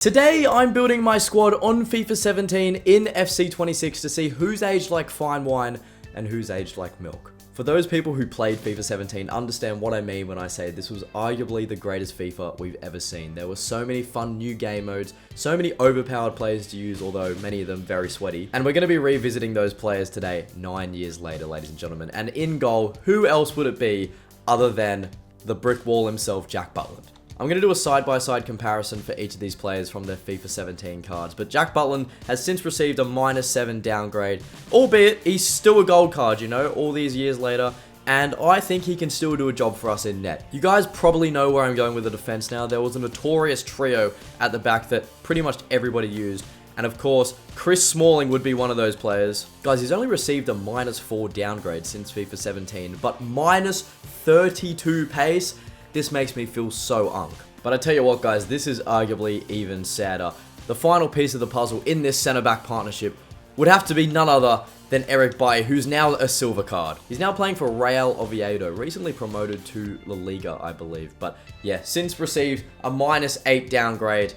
Today, I'm building my squad on FIFA 17 in FC 26 to see who's aged like fine wine and who's aged like milk. For those people who played FIFA 17, understand what I mean when I say this was arguably the greatest FIFA we've ever seen. There were so many fun new game modes, so many overpowered players to use, although many of them very sweaty. And we're going to be revisiting those players today, 9 years later, ladies and gentlemen. And in goal, who else would it be other than the brick wall himself, Jack Butland? I'm going to do a side-by-side comparison for each of these players from their FIFA 17 cards, but Jack Butland has since received a -7 downgrade, albeit he's still a gold card, you know, all these years later, and I think he can still do a job for us in net. You guys probably know where I'm going with the defense now. There was a notorious trio at the back that pretty much everybody used, and of course, Chris Smalling would be one of those players. Guys, he's only received a -4 downgrade since FIFA 17, but -32 pace. This makes me feel so unk. But I tell you what, guys, this is arguably even sadder. The final piece of the puzzle in this centre-back partnership would have to be none other than Eric Bailly, who's now a silver card. He's now playing for Real Oviedo, recently promoted to La Liga, I believe. But yeah, since received a -8 downgrade,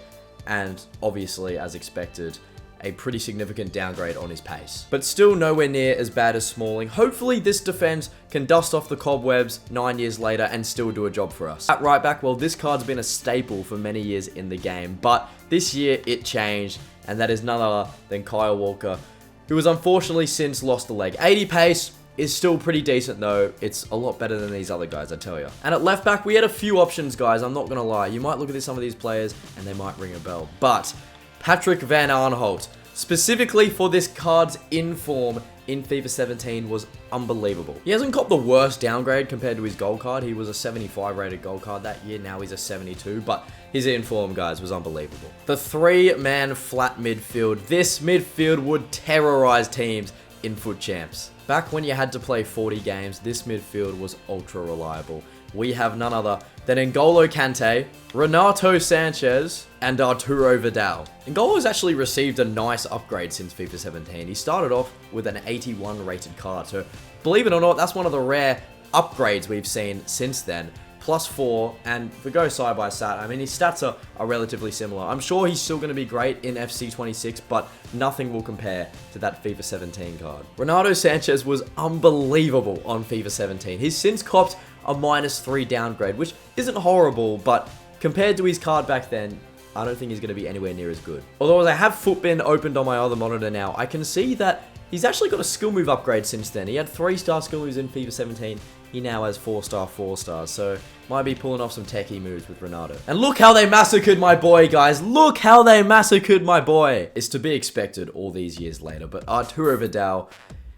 and obviously, as expected, a pretty significant downgrade on his pace. But still nowhere near as bad as Smalling. Hopefully this defense can dust off the cobwebs 9 years later and still do a job for us. At right back, well, this card's been a staple for many years in the game, but this year it changed, and that is none other than Kyle Walker, who has unfortunately since lost a leg. 80 pace is still pretty decent though. It's a lot better than these other guys, I tell you. And at left back, we had a few options, guys. I'm not gonna lie. You might look at some of these players and they might ring a bell, but Patrick Van Aanholt, specifically for this card's inform in FIFA 17, was unbelievable. He hasn't got the worst downgrade compared to his gold card. He was a 75 rated gold card that year. Now he's a 72, but his inform, guys, was unbelievable. The three-man flat midfield. This midfield would terrorize teams in FUT Champs. Back when you had to play 40 games, this midfield was ultra reliable. We have none other than N'Golo Kante, Renato Sanchez, and Arturo Vidal. N'Golo's actually received a nice upgrade since FIFA 17. He started off with an 81 rated card, so believe it or not, that's one of the rare upgrades we've seen since then. +4, and if we go side by side, I mean, his stats are relatively similar. I'm sure he's still going to be great in FC 26, but nothing will compare to that FIFA 17 card. Renato Sanchez was unbelievable on FIFA 17. He's since copped a -3 downgrade, which isn't horrible, but compared to his card back then, I don't think he's going to be anywhere near as good. Although as I have FUTBIN opened on my other monitor now, I can see that he's actually got a skill move upgrade since then. He had 3-star skill moves in FIFA 17. He now has 4-star, 4-stars, so might be pulling off some techie moves with Renato. And look how they massacred my boy, guys. Look how they massacred my boy. It's to be expected all these years later, but Arturo Vidal,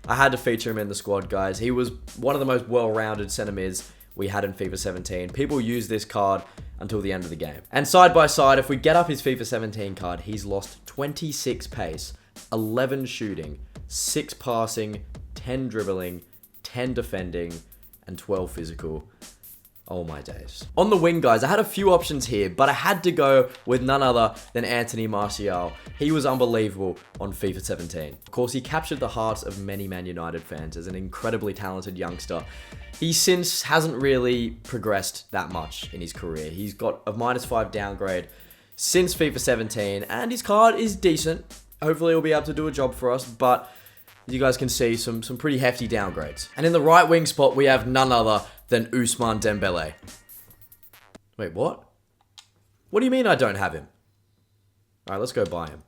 I had to feature him in the squad, guys. He was one of the most well-rounded centre mids we had in FIFA 17. People use this card until the end of the game. And side by side, if we get up his FIFA 17 card, he's lost 26 pace, 11 shooting, 6 passing, 10 dribbling, 10 defending, and 12 physical. Oh my days. On the wing, guys, I had a few options here, but I had to go with none other than Anthony Martial. He was unbelievable on FIFA 17. Of course, he captured the hearts of many Man United fans as an incredibly talented youngster. He since hasn't really progressed that much in his career. He's got a -5 downgrade since FIFA 17, and his card is decent. Hopefully he'll be able to do a job for us, but as you guys can see, some pretty hefty downgrades. And in the right wing spot, we have none other than Ousmane Dembele. Wait, what? What do you mean I don't have him? Alright, let's go buy him.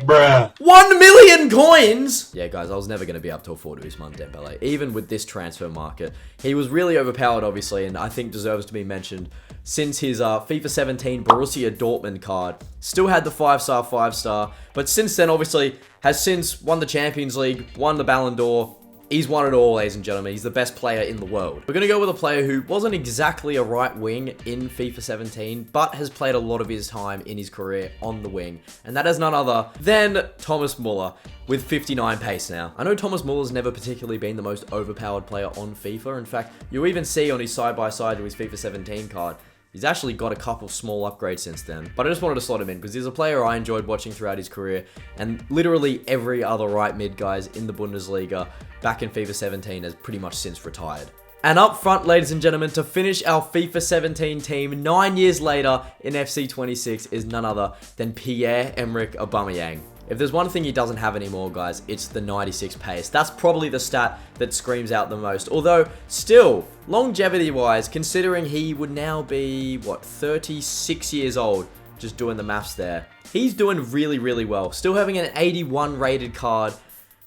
Bruh. 1 million coins! Yeah, guys, I was never going to be able to afford Ousmane Dembele. Even with this transfer market, he was really overpowered, obviously, and I think deserves to be mentioned since his FIFA 17 Borussia Dortmund card still had the 5-star, 5-star, but since then, obviously, has since won the Champions League, won the Ballon d'Or. He's won it all, ladies and gentlemen. He's the best player in the world. We're going to go with a player who wasn't exactly a right wing in FIFA 17, but has played a lot of his time in his career on the wing. And that is none other than Thomas Muller with 59 pace now. I know Thomas Muller's never particularly been the most overpowered player on FIFA. In fact, you even see on his side-by-side to his FIFA 17 card, he's actually got a couple small upgrades since then. But I just wanted to slot him in because he's a player I enjoyed watching throughout his career. And literally every other right mid, guys, in the Bundesliga back in FIFA 17 has pretty much since retired. And up front, ladies and gentlemen, to finish our FIFA 17 team 9 years later in FC 26 is none other than Pierre-Emerick Aubameyang. If there's one thing he doesn't have anymore, guys, it's the 96 pace. That's probably the stat that screams out the most. Although, still, longevity-wise, considering he would now be, what, 36 years old, just doing the maths there. He's doing really, really well. Still having an 81 rated card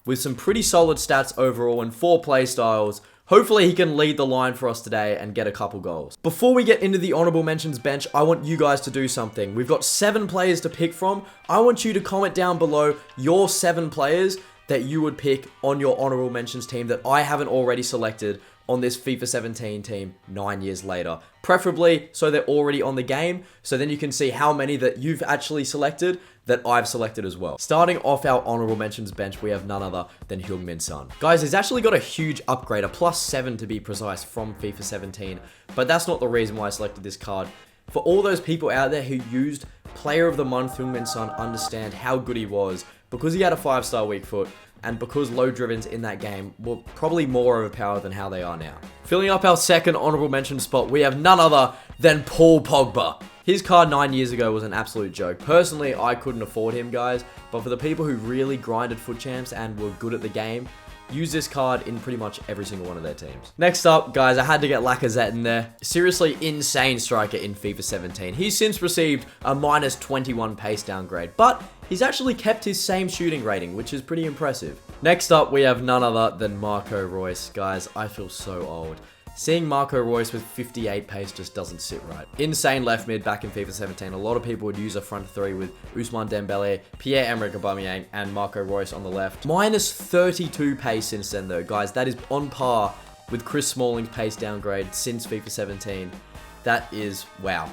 with some pretty solid stats overall and 4 play styles. Hopefully he can lead the line for us today and get a couple goals. Before we get into the honorable mentions bench, I want you guys to do something. We've got 7 players to pick from. I want you to comment down below your 7 players that you would pick on your honorable mentions team that I haven't already selected on this FIFA 17 team 9 years later. Preferably so they're already on the game, so then you can see how many that you've actually selected that I've selected as well. Starting off our honorable mentions bench, we have none other than Heung-min Son. Guys, he's actually got a huge upgrade, a +7 to be precise, from FIFA 17, but that's not the reason why I selected this card. For all those people out there who used Player of the Month Heung-min Son, understand how good he was because he had a 5-star weak foot, and because low drivens in that game were probably more overpowered than how they are now. Filling up our second honorable mention spot, we have none other than Paul Pogba. His card 9 years ago was an absolute joke. Personally, I couldn't afford him, guys, but for the people who really grinded FUT Champs and were good at the game, use this card in pretty much every single one of their teams. Next up, guys, I had to get Lacazette in there. Seriously insane striker in FIFA 17. He's since received a -21 pace downgrade, but he's actually kept his same shooting rating, which is pretty impressive. Next up, we have none other than Marco Reus. Guys, I feel so old. Seeing Marco Reus with 58 pace just doesn't sit right. Insane left mid back in FIFA 17. A lot of people would use a front 3 with Ousmane Dembele, Pierre-Emerick Aubameyang, and Marco Reus on the left. -32 pace since then though, guys. That is on par with Chris Smalling's pace downgrade since FIFA 17. That is, wow,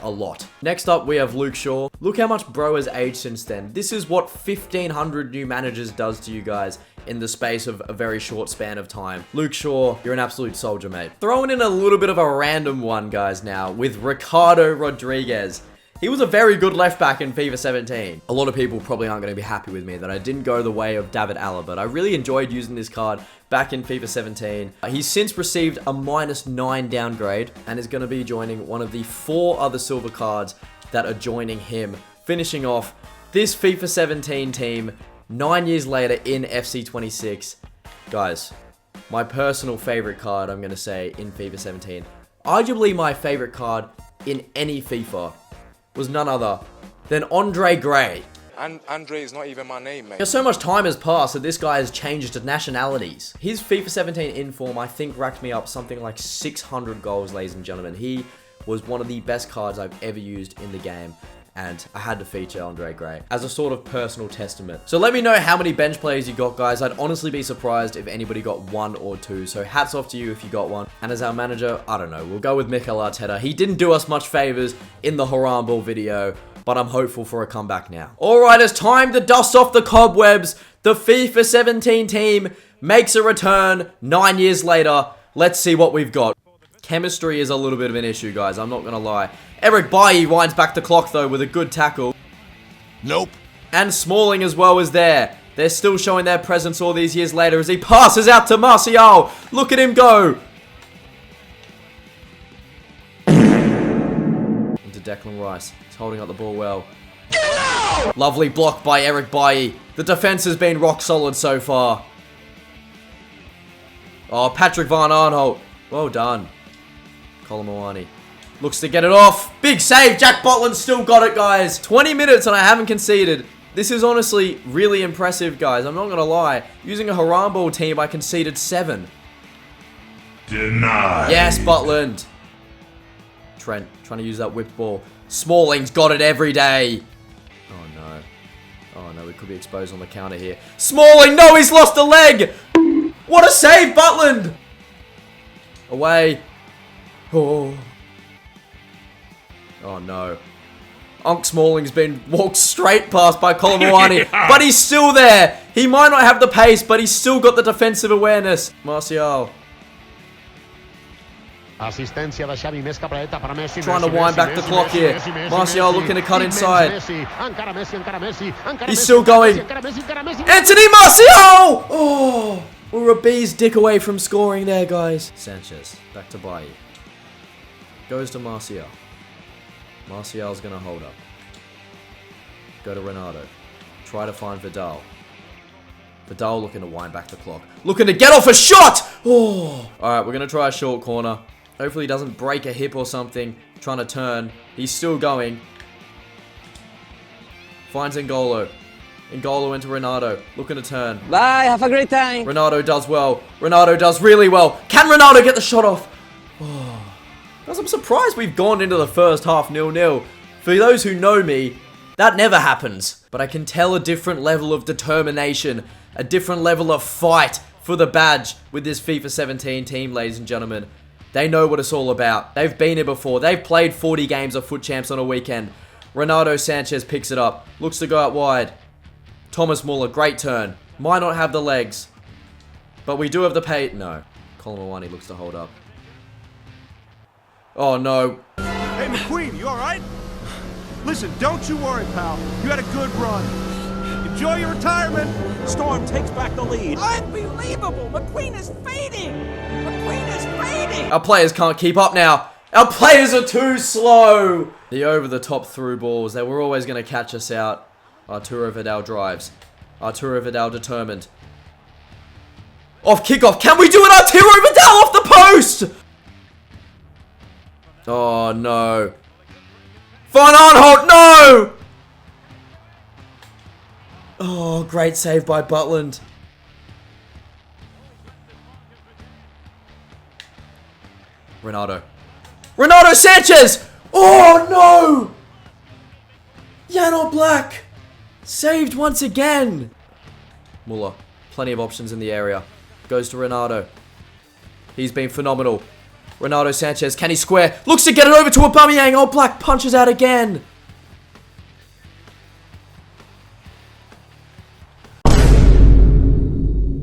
a lot. Next up, we have Luke Shaw. Look how much bro has aged since then. This is what 1,500 new managers does to you guys in the space of a very short span of time. Luke Shaw, you're an absolute soldier, mate. Throwing in a little bit of a random one, guys, now, with Ricardo Rodriguez. He was a very good left back in FIFA 17. A lot of people probably aren't going to be happy with me that I didn't go the way of David Alaba, but I really enjoyed using this card back in FIFA 17. He's since received a -9 downgrade and is going to be joining one of the 4 other silver cards that are joining him, finishing off this FIFA 17 team 9 years later in FC 26. Guys, my personal favorite card, I'm going to say, in FIFA 17, arguably my favorite card in any FIFA, was none other than Andre Gray. And Andre is not even my name, mate. So much time has passed that this guy has changed to nationalities. His FIFA 17 inform, I think, racked me up something like 600 goals, ladies and gentlemen. He was one of the best cards I've ever used in the game, and I had to feature Andre Gray as a sort of personal testament. So let me know how many bench players you got, guys. I'd honestly be surprised if anybody got 1 or 2, so hats off to you if you got one. And as our manager, I don't know, we'll go with Mikel Arteta. He didn't do us much favors in the Haram Ball video, but I'm hopeful for a comeback now. Alright, it's time to dust off the cobwebs. The FIFA 17 team makes a return 9 years later. Let's see what we've got. Chemistry is a little bit of an issue, guys. I'm not going to lie. Eric Bailly winds back the clock, though, with a good tackle. Nope. And Smalling as well is there. They're still showing their presence all these years later as he passes out to Martial. Look at him go. Into Declan Rice. He's holding up the ball well. Lovely block by Eric Bailly. The defense has been rock solid so far. Oh, Patrick Van Aanholt. Well done. Colomwani looks to get it off. Big save. Jack Butland's still got it, guys. 20 minutes and I haven't conceded. This is honestly really impressive, guys. I'm not going to lie. Using a Haram Ball team, I conceded 7. Denied. Yes, Butland. Trent trying to use that whipped ball. Smalling's got it every day. Oh, no. Oh, no. We could be exposed on the counter here. Smalling. No, he's lost a leg. What a save, Butland. Away. Oh. Oh no. Unc Smalling's been walked straight past by Colomwani, but he's still there. He might not have the pace, but he's still got the defensive awareness. Martial. Assistència de Xavi, més cap a la dreta per Messi. Trying to wind back the clock here. Martial looking to cut inside. He's still going. Anthony Martial! Oh! We're a bee's dick away from scoring there, guys. Sanchez, back to Bailly. Goes to Martial. Martial's gonna hold up. Go to Ronaldo. Try to find Vidal. Vidal looking to wind back the clock. Looking to get off a shot! Oh! Alright, we're gonna try a short corner. Hopefully he doesn't break a hip or something. Trying to turn. He's still going. Finds N'Golo. N'Golo into Ronaldo. Looking to turn. Bye, have a great time. Ronaldo does well. Ronaldo does really well. Can Ronaldo get the shot off? Oh. Guys, I'm surprised we've gone into the first half 0-0. For those who know me, that never happens. But I can tell a different level of determination, a different level of fight for the badge with this FIFA 17 team, ladies and gentlemen. They know what it's all about. They've been here before. They've played 40 games of Foot Champs on a weekend. Ronaldo Sanchez picks it up. Looks to go out wide. Thomas Muller, great turn. Might not have the legs. But we do have the pay. No. Colin Mawani looks to hold up. Oh, no. Hey, McQueen, you alright? Listen, don't you worry, pal. You had a good run. Enjoy your retirement. Storm takes back the lead. Unbelievable! McQueen is fading! McQueen is fading! Our players can't keep up now. Our players are too slow. The over-the-top through balls. They were always going to catch us out. Arturo Vidal drives. Arturo Vidal determined. Off kickoff. Can we do it? Arturo Vidal off the post! Oh, no. Van Aanholt, no! Oh, great save by Butland. Ronaldo. Ronaldo Sanchez! Oh, no! Jan Oblak! Saved once again! Muller. Plenty of options in the area. Goes to Ronaldo. He's been phenomenal. Ronaldo Sanchez, can he square? Looks to get it over to Aubameyang. Oblak punches out again.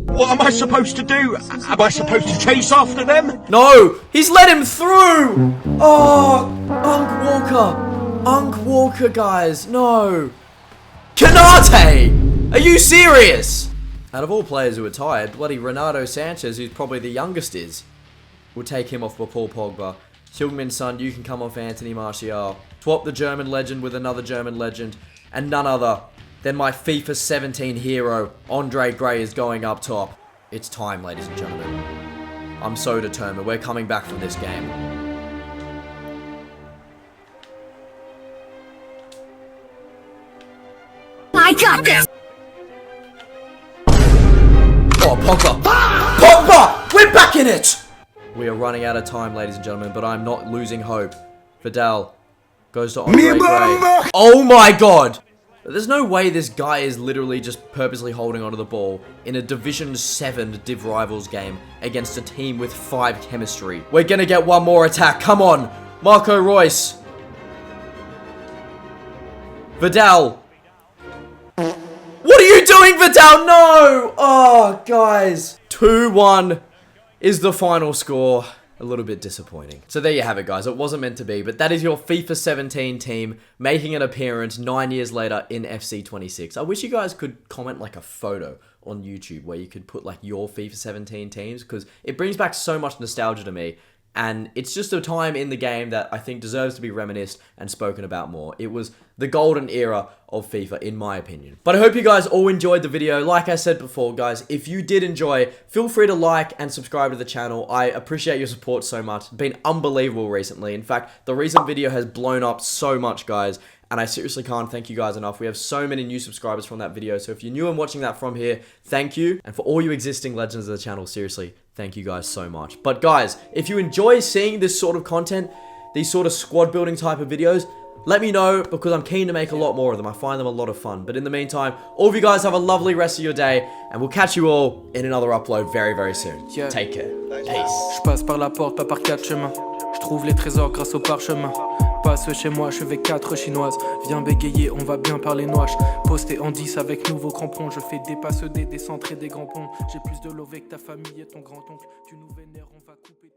What am I supposed to do? Am I supposed to chase after them? No, he's let him through. Oh, Unk Walker. Unk Walker, guys. No. Kanate! Are you serious? Out of all players who are tired, bloody Ronaldo Sanchez, who's probably the youngest, We'll take him off for Paul Pogba. Heung-min Son, you can come off Anthony Martial. Swap the German legend with another German legend. And none other than my FIFA 17 hero, Andre Gray, is going up top. It's time, ladies and gentlemen. I'm so determined. We're coming back from this game. I got this! Oh, Pogba. Pogba! We're back in it! We are running out of time, ladies and gentlemen, but I'm not losing hope. Vidal goes to Andre Gray. Oh my god! There's no way this guy is literally just purposely holding onto the ball in a Division 7 Div Rivals game against a team with 5 chemistry. We're gonna get one more attack. Come on! Marco Reus. Vidal. What are you doing, Vidal? No! Oh, guys. 2-1 is the final score. A little bit disappointing. So there you have it, guys. It wasn't meant to be, but that is your FIFA 17 team making an appearance 9 years later in FC 26. I wish you guys could comment like a photo on YouTube where you could put like your FIFA 17 teams, because it brings back so much nostalgia to me. And it's just a time in the game that I think deserves to be reminisced and spoken about more. It was the golden era of FIFA, in my opinion. But I hope you guys all enjoyed the video. Like I said before, guys, if you did enjoy, feel free to like and subscribe to the channel. I appreciate your support so much. It's been unbelievable recently. In fact, the recent video has blown up so much, guys. And I seriously can't thank you guys enough. We have so many new subscribers from that video. So if you're new and watching that from here, thank you. And for all you existing legends of the channel, seriously, thank you guys so much. But guys, if you enjoy seeing this sort of content, these sort of squad building type of videos, let me know, because I'm keen to make a lot more of them. I find them a lot of fun. But in the meantime, all of you guys have a lovely rest of your day, and we'll catch you all in another upload very, very soon. Take care. Peace. Je passe par la porte, pas par 4 chemins. Je trouve les trésors grâce au parchemin. Passe chez moi, je vais 4 chinoises. Viens bégayer, on va bien parler noix. Posté en 10 avec nouveaux crampons. Je fais des passes, des centres et des grands ponts. J'ai plus de lové que ta famille et ton grand-oncle. Tu nous vénères, on va couper.